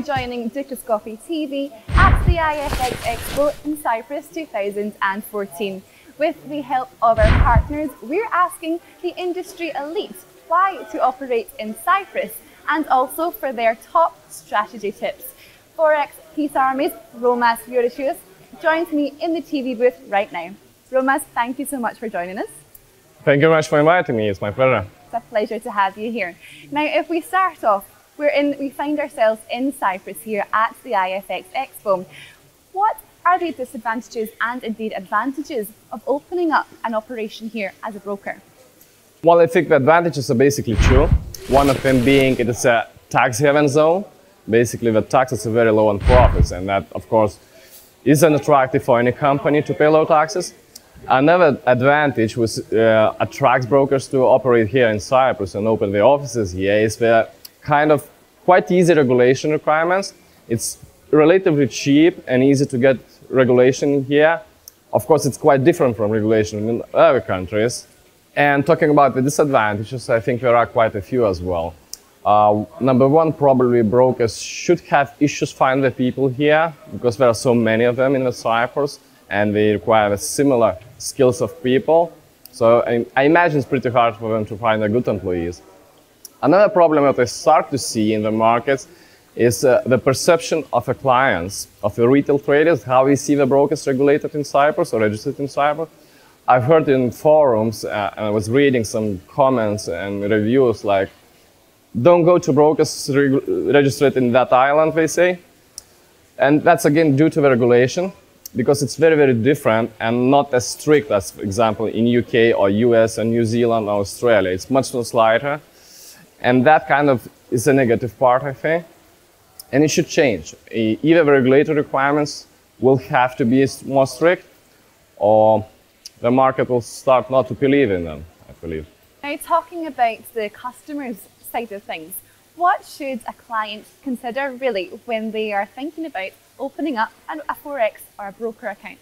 joining Dukascopy TV at the IFX EXPO in Cyprus 2014. With the help of our partners, we're asking the industry elite why to operate in Cyprus and also for their top strategy tips. Forex Peace Army's Romas Jurecius joins me in the TV booth right now. Romas, thank you so much for joining us. Thank you very much for inviting me. It's my pleasure. It's a pleasure to have you here. Now, if we start off, we find ourselves in Cyprus here at the IFX EXPO. What are the disadvantages and indeed advantages of opening up an operation here as a broker? Well, I think the advantages are basically two. One of them being it is a tax haven zone. Basically, the taxes are very low on profits, and that, of course, isn't attractive for any company to pay low taxes. Another advantage which attracts brokers to operate here in Cyprus and open their offices here is the kind of quite easy regulation requirements. It's relatively cheap and easy to get regulation here. Of course, it's quite different from regulation in other countries. And talking about the disadvantages, I think there are quite a few as well. Number one, probably brokers should have issues finding the people here because there are so many of them in the Cyprus and they require similar skills of people. So I imagine it's pretty hard for them to find good employees. Another problem that I start to see in the markets is the perception of the clients, of the retail traders, how we see the brokers regulated in Cyprus or registered in Cyprus. I've heard in forums, and I was reading some comments and reviews like, don't go to brokers registered in that island, they say. And that's again due to the regulation, because it's very, very different and not as strict as, for example, in UK or US and New Zealand or Australia. It's much lighter. And that kind of is a negative part, I think. And it should change. Either the regulatory requirements will have to be more strict, or the market will start not to believe in them, I believe. Now, talking about the customer's side of things, what should a client consider really when they are thinking about opening up a Forex or a broker account?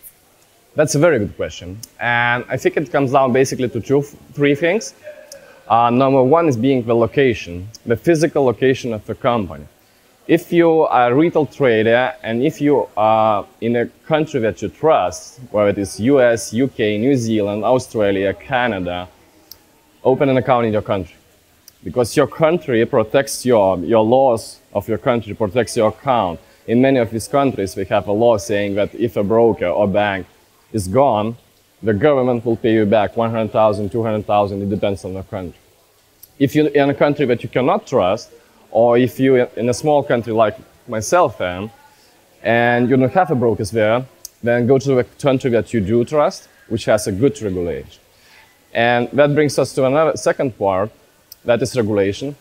That's a very good question. And I think it comes down basically to three things. Number one is being the location, the physical location of the company. If you are a retail trader and if you are in a country that you trust, whether it is US, UK, New Zealand, Australia, Canada, open an account in your country. Because your country protects your laws of your country protects your account. In many of these countries, we have a law saying that if a broker or bank is gone, the government will pay you back 100,000, 200,000, it depends on the country. If you're in a country that you cannot trust, or if you're in a small country like myself am, and you don't have a brokers there, then go to the country that you do trust, which has a good regulation. And that brings us to another second part, that is regulation.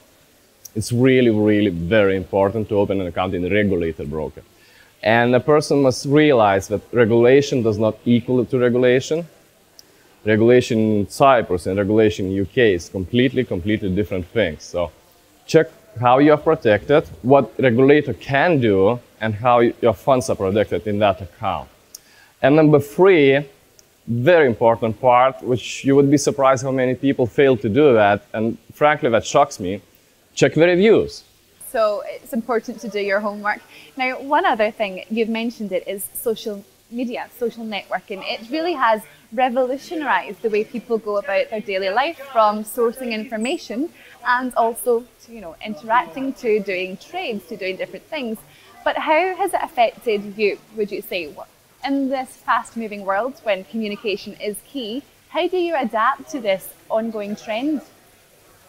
It's really, really very important to open an account in a regulated broker. And a person must realize that regulation does not equal to regulation. Regulation in Cyprus and regulation in UK is completely different things. So check how you are protected, what regulator can do, and how your funds are protected in that account. And number three, very important part, which you would be surprised how many people fail to do that, and frankly that shocks me, check the reviews. So it's important to do your homework. Now, one other thing, you've mentioned it, is social media, social networking. It really has revolutionized the way people go about their daily life, from sourcing information and also to, interacting, to doing trades, to doing different things. But how has it affected you, would you say? In this fast-moving world when communication is key, how do you adapt to this ongoing trend?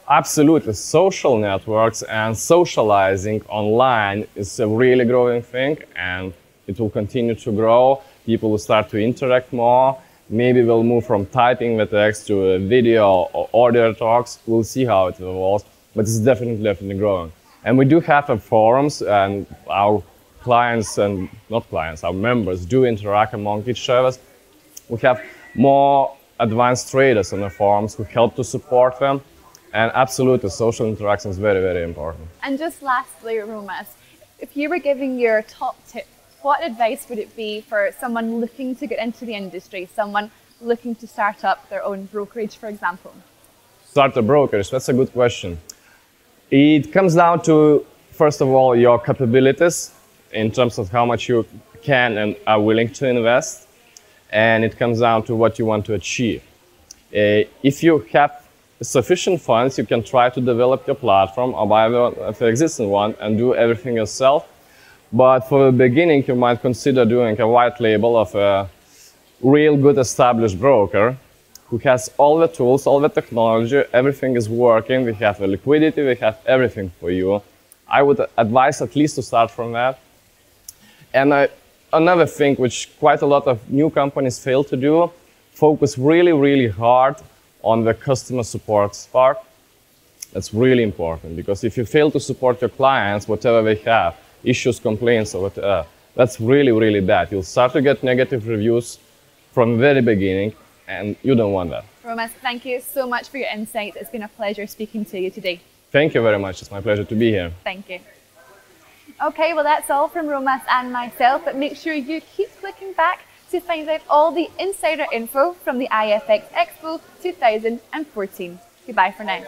Absolutely. Social networks and socializing online is a really growing thing, and it will continue to grow. People will start to interact more. Maybe we'll move from typing the text to a video or audio talks. We'll see how it evolves, but it's definitely growing. And we do have forums, and our clients and not clients, our members do interact among each other. We have more advanced traders on the forums who help to support them. And absolutely, social interaction is very important. And just lastly, Romas, if you were giving your top tip, what advice would it be for someone looking to get into the industry, someone looking to start up their own brokerage, for example? Start a brokerage, that's a good question. It comes down to first of all, your capabilities in terms of how much you can and are willing to invest, and it comes down to what you want to achieve. If you have sufficient funds, you can try to develop your platform or buy the existing one and do everything yourself. But for the beginning, you might consider doing a white label of a real good established broker who has all the tools, all the technology, everything is working, they have the liquidity, they have everything for you. I would advise at least to start from that. And another thing which quite a lot of new companies fail to do, focus really, really hard on the customer support part. That's really important, because if you fail to support your clients, whatever they have, issues, complaints, or whatever, that's really, really bad. You'll start to get negative reviews from the very beginning, and you don't want that. Romas, thank you so much for your insight. It's been a pleasure speaking to you today. Thank you very much. It's my pleasure to be here. Thank you. Okay, well that's all from Romas and myself, but make sure you keep clicking back to find out all the insider info from the IFX EXPO 2014. Goodbye for now.